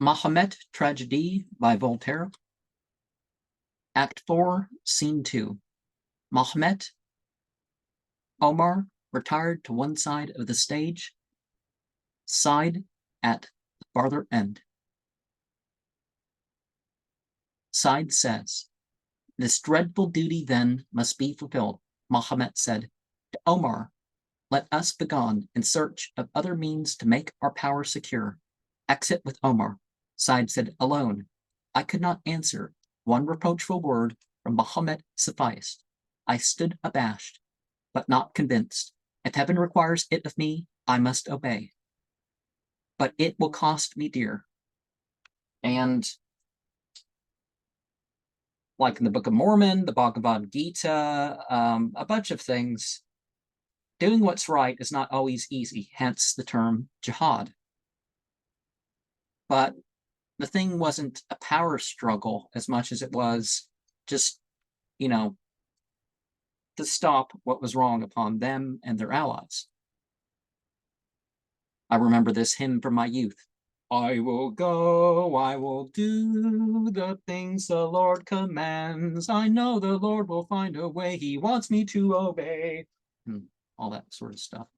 Mahomet Tragedie by Voltaire. Act 4, Scene 2. Mahomet, Omar retired to one side of the stage, side at the farther end. Side says, "This dreadful duty then must be fulfilled." Mahomet said to Omar, "Let us begone in search of other means to make our power secure." Exit with Omar. Side said alone, "I could not answer. One reproachful word from Mahomet sufficed. I stood abashed, but not convinced. If heaven requires it of me, I must obey. But it will cost me dear." And like in the Book of Mormon, the Bhagavad Gita, a bunch of things, doing what's right is not always easy, hence the term jihad. But the thing wasn't a power struggle as much as it was just, to stop what was wrong upon them and their allies. I remember this hymn from my youth. "I will go, I will do the things the Lord commands. I know the Lord will find a way, he wants me to obey." And all that sort of stuff.